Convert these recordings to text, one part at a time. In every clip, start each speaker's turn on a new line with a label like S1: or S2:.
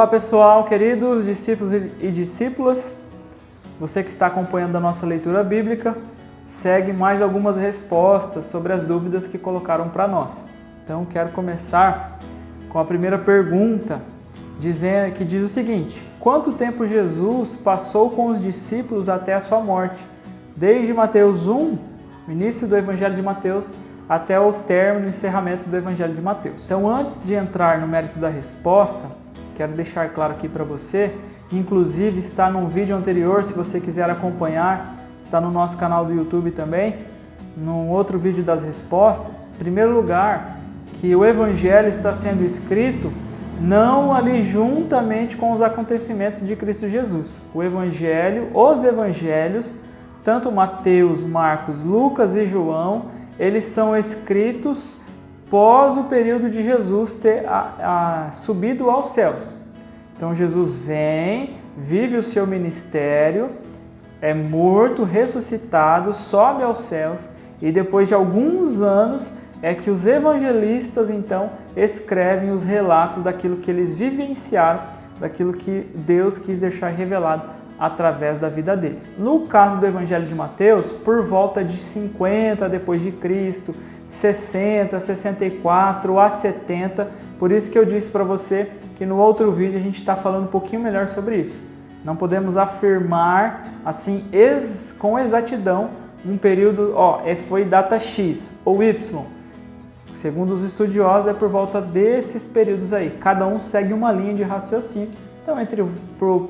S1: Olá pessoal, queridos discípulos e discípulas, você que está acompanhando a nossa leitura bíblica, segue mais algumas respostas sobre as dúvidas que colocaram para nós. Então quero começar com a primeira pergunta, que diz o seguinte: quanto tempo Jesus passou com os discípulos até a sua morte? Desde Mateus 1, o início do Evangelho de Mateus, até o término e encerramento do Evangelho de Mateus. Então, antes de entrar no mérito da resposta, quero deixar claro aqui para você, inclusive está num vídeo anterior, se você quiser acompanhar, está no nosso canal do YouTube também, num outro vídeo das respostas. Em primeiro lugar, que o Evangelho está sendo escrito não ali juntamente com os acontecimentos de Cristo Jesus. Os Evangelhos, tanto Mateus, Marcos, Lucas e João, eles são escritos pós o período de Jesus ter subido aos céus. Então Jesus vem, vive o seu ministério, é morto, ressuscitado, sobe aos céus e depois de alguns anos é que os evangelistas então escrevem os relatos daquilo que eles vivenciaram, daquilo que Deus quis deixar revelado através da vida deles. No caso do Evangelho de Mateus, por volta de 50 depois de Cristo, 60, 64 a 70, por isso que eu disse para você que no outro vídeo a gente está falando um pouquinho melhor sobre isso. Não podemos afirmar assim com exatidão um período, foi data X ou Y. Segundo os estudiosos, é por volta desses períodos aí. Cada um segue uma linha de raciocínio. Então,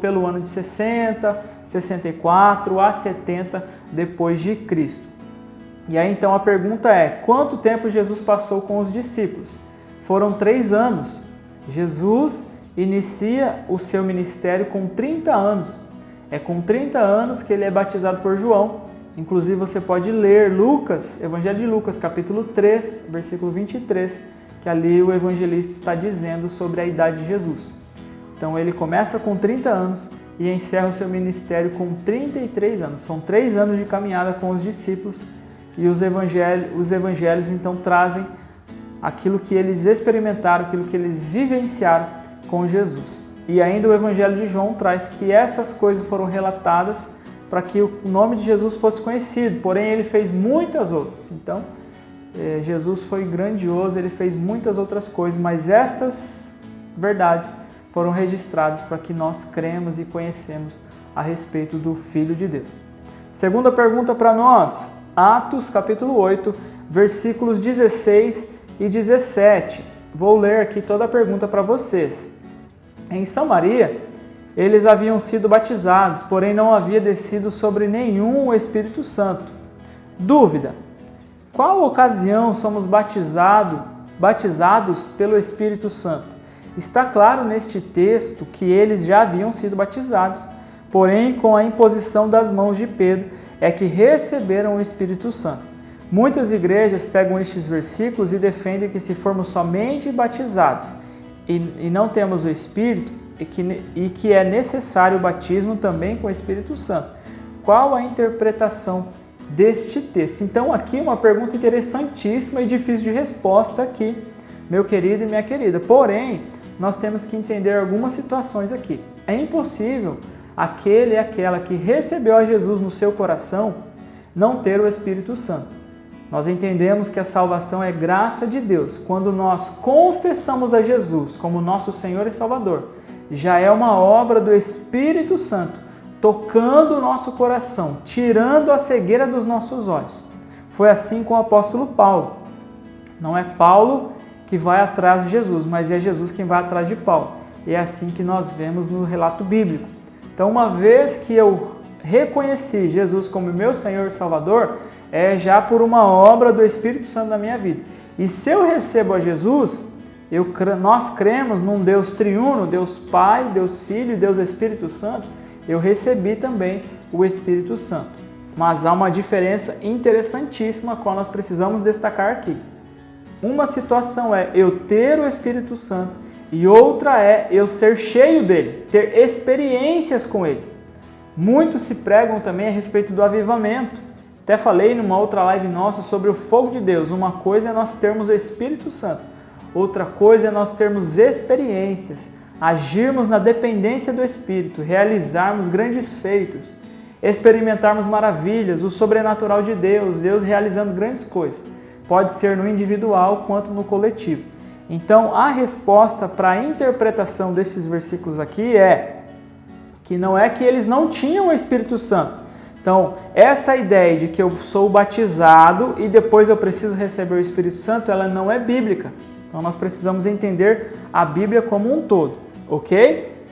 S1: pelo ano de 60, 64 a 70 depois de Cristo. E aí, então, a pergunta é, quanto tempo Jesus passou com os discípulos? Foram 3 anos. Jesus inicia o seu ministério com 30 anos. É com 30 anos que ele é batizado por João. Inclusive, você pode ler Evangelho de Lucas, capítulo 3, versículo 23, que ali o evangelista está dizendo sobre a idade de Jesus. Então ele começa com 30 anos e encerra o seu ministério com 33 anos. São 3 anos de caminhada com os discípulos e os evangelhos então trazem aquilo que eles experimentaram, aquilo que eles vivenciaram com Jesus. E ainda o Evangelho de João traz que essas coisas foram relatadas para que o nome de Jesus fosse conhecido, porém ele fez muitas outras. Então Jesus foi grandioso, ele fez muitas outras coisas, mas estas verdades foram registrados para que nós cremos e conhecemos a respeito do Filho de Deus. Segunda pergunta para nós, Atos capítulo 8, versículos 16 e 17. Vou ler aqui toda a pergunta para vocês. Em Samaria, eles haviam sido batizados, porém não havia descido sobre nenhum o Espírito Santo. Dúvida: qual ocasião somos batizados pelo Espírito Santo? Está claro neste texto que eles já haviam sido batizados, porém com a imposição das mãos de Pedro é que receberam o Espírito Santo. Muitas igrejas pegam estes versículos e defendem que se formos somente batizados e não temos o Espírito e que é necessário o batismo também com o Espírito Santo. Qual a interpretação deste texto? Então aqui uma pergunta interessantíssima e difícil de resposta aqui, meu querido e minha querida. Porém, nós temos que entender algumas situações aqui. É impossível aquele e aquela que recebeu a Jesus no seu coração não ter o Espírito Santo. Nós entendemos que a salvação é graça de Deus. Quando nós confessamos a Jesus como nosso Senhor e Salvador, já é uma obra do Espírito Santo, tocando o nosso coração, tirando a cegueira dos nossos olhos. Foi assim com o apóstolo Paulo. Não é Paulo que vai atrás de Jesus, mas é Jesus quem vai atrás de Paulo. E é assim que nós vemos no relato bíblico. Então, uma vez que eu reconheci Jesus como meu Senhor e Salvador, é já por uma obra do Espírito Santo na minha vida. E se eu recebo a Jesus, nós cremos num Deus triuno, Deus Pai, Deus Filho e Deus Espírito Santo, eu recebi também o Espírito Santo. Mas há uma diferença interessantíssima a qual nós precisamos destacar aqui. Uma situação é eu ter o Espírito Santo e outra é eu ser cheio dele, ter experiências com ele. Muitos se pregam também a respeito do avivamento. Até falei numa outra live nossa sobre o fogo de Deus. Uma coisa é nós termos o Espírito Santo, outra coisa é nós termos experiências agirmos na dependência do Espírito, realizarmos grandes feitos, experimentarmos maravilhas, o sobrenatural de Deus, Deus realizando grandes coisas. Pode ser no individual quanto no coletivo. Então, a resposta para a interpretação desses versículos aqui é que não é que eles não tinham o Espírito Santo. Então, essa ideia de que eu sou batizado e depois eu preciso receber o Espírito Santo, ela não é bíblica. Então, nós precisamos entender a Bíblia como um todo, ok?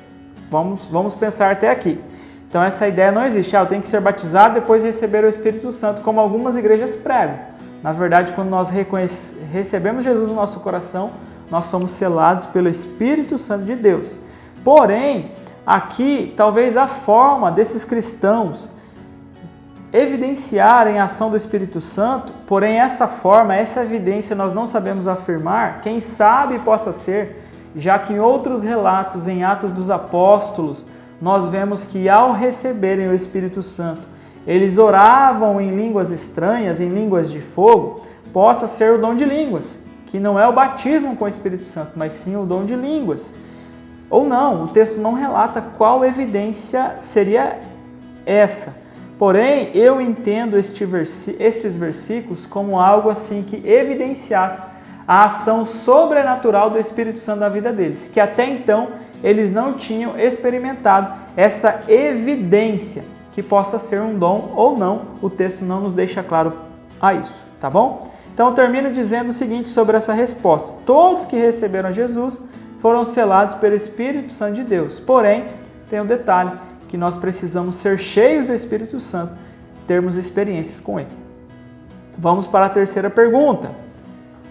S1: Vamos pensar até aqui. Então, essa ideia não existe. Eu tenho que ser batizado e depois receber o Espírito Santo, como algumas igrejas pregam. Na verdade, quando nós recebemos Jesus no nosso coração, nós somos selados pelo Espírito Santo de Deus. Porém, aqui, talvez a forma desses cristãos evidenciarem a ação do Espírito Santo, porém essa forma, essa evidência nós não sabemos afirmar, quem sabe possa ser, já que em outros relatos, em Atos dos Apóstolos, nós vemos que ao receberem o Espírito Santo, eles oravam em línguas estranhas, em línguas de fogo, possa ser o dom de línguas, que não é o batismo com o Espírito Santo, mas sim o dom de línguas. Ou não, o texto não relata qual evidência seria essa. Porém, eu entendo estes versículos como algo assim que evidenciasse a ação sobrenatural do Espírito Santo na vida deles, que até então eles não tinham experimentado essa evidência, que possa ser um dom ou não, o texto não nos deixa claro a isso, tá bom? Então eu termino dizendo o seguinte sobre essa resposta: todos que receberam Jesus foram selados pelo Espírito Santo de Deus, porém, tem um detalhe, que nós precisamos ser cheios do Espírito Santo, termos experiências com Ele. Vamos para a terceira pergunta.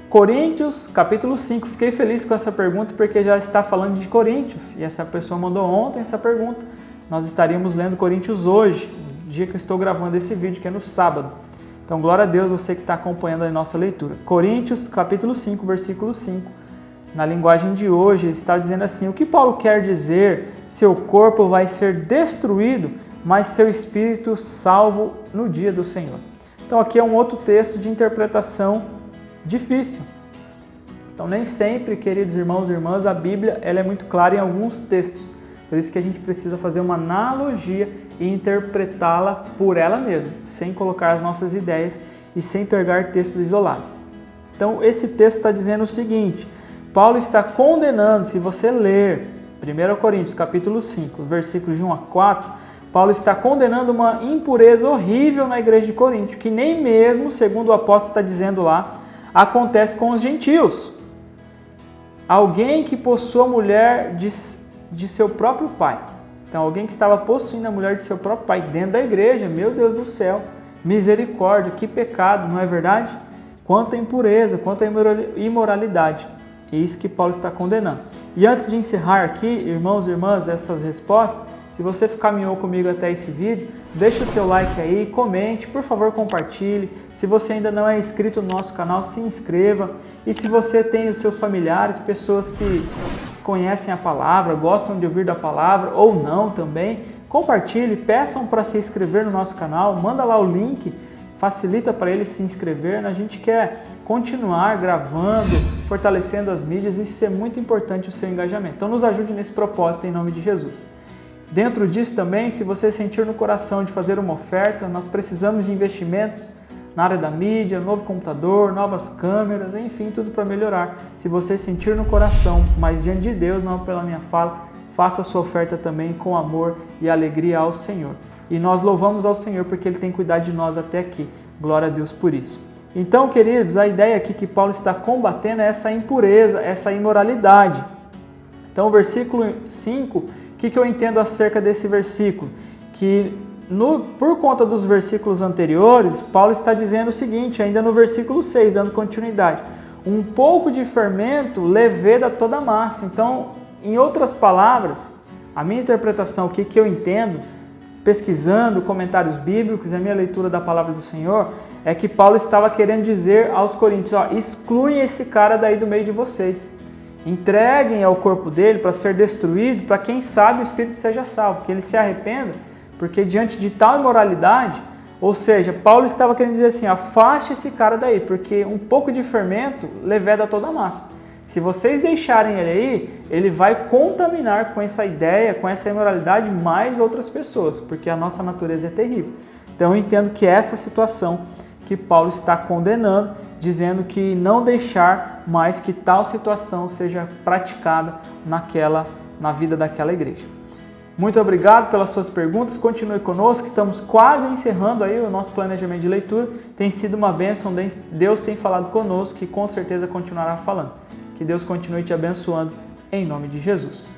S1: Coríntios, capítulo 5. Fiquei feliz com essa pergunta porque já está falando de Coríntios, e essa pessoa mandou ontem essa pergunta. Nós estaríamos lendo Coríntios hoje, no dia que eu estou gravando esse vídeo, que é no sábado. Então, glória a Deus, você que está acompanhando a nossa leitura. Coríntios, capítulo 5, versículo 5. Na linguagem de hoje, está dizendo assim: o que Paulo quer dizer? Seu corpo vai ser destruído, mas seu espírito salvo no dia do Senhor. Então, aqui é um outro texto de interpretação difícil. Então, nem sempre, queridos irmãos e irmãs, a Bíblia ela é muito clara em alguns textos. Por isso que a gente precisa fazer uma analogia e interpretá-la por ela mesma, sem colocar as nossas ideias e sem pegar textos isolados. Então, esse texto está dizendo o seguinte: Paulo está condenando, se você ler 1 Coríntios capítulo 5, versículos de 1 a 4, Paulo está condenando uma impureza horrível na igreja de Corinto, que nem mesmo, segundo o apóstolo está dizendo lá, acontece com os gentios. Alguém que possua a mulher de seu próprio pai. Então, alguém que estava possuindo a mulher de seu próprio pai dentro da igreja, meu Deus do céu, misericórdia, que pecado, não é verdade? Quanta impureza, quanta imoralidade. É isso que Paulo está condenando. E antes de encerrar aqui, irmãos e irmãs, essas respostas, se você caminhou comigo até esse vídeo, deixa o seu like aí, comente, por favor compartilhe. Se você ainda não é inscrito no nosso canal, se inscreva. E se você tem os seus familiares, pessoas que conhecem a palavra, gostam de ouvir da palavra ou não também, compartilhe, peçam para se inscrever no nosso canal, manda lá o link, facilita para eles se inscrever. A gente quer continuar gravando, fortalecendo as mídias, e isso é muito importante, o seu engajamento. Então nos ajude nesse propósito em nome de Jesus. Dentro disso também, se você sentir no coração de fazer uma oferta, nós precisamos de investimentos na área da mídia, novo computador, novas câmeras, enfim, tudo para melhorar. Se você sentir no coração, mas diante de Deus, não pela minha fala, faça a sua oferta também com amor e alegria ao Senhor. E nós louvamos ao Senhor porque Ele tem cuidado de nós até aqui. Glória a Deus por isso. Então, queridos, a ideia aqui que Paulo está combatendo é essa impureza, essa imoralidade. Então, versículo 5, o que eu entendo acerca desse versículo? Que por conta dos versículos anteriores, Paulo está dizendo o seguinte, ainda no versículo 6, dando continuidade: um pouco de fermento leveda toda a massa. Então, em outras palavras, a minha interpretação, o que eu entendo, pesquisando comentários bíblicos e a minha leitura da palavra do Senhor, é que Paulo estava querendo dizer aos coríntios: ó, excluem esse cara daí do meio de vocês. Entreguem ao corpo dele para ser destruído, para quem sabe o espírito seja salvo, que ele se arrependa, porque diante de tal imoralidade, ou seja, Paulo estava querendo dizer assim: afaste esse cara daí, porque um pouco de fermento leveda toda a massa. Se vocês deixarem ele aí, ele vai contaminar com essa ideia, com essa imoralidade, mais outras pessoas, porque a nossa natureza é terrível. Então eu entendo que essa situação que Paulo está condenando, dizendo que não deixar mais que tal situação seja praticada na vida daquela igreja. Muito obrigado pelas suas perguntas, continue conosco, estamos quase encerrando aí o nosso planejamento de leitura, tem sido uma bênção, Deus tem falado conosco e com certeza continuará falando. Que Deus continue te abençoando, em nome de Jesus.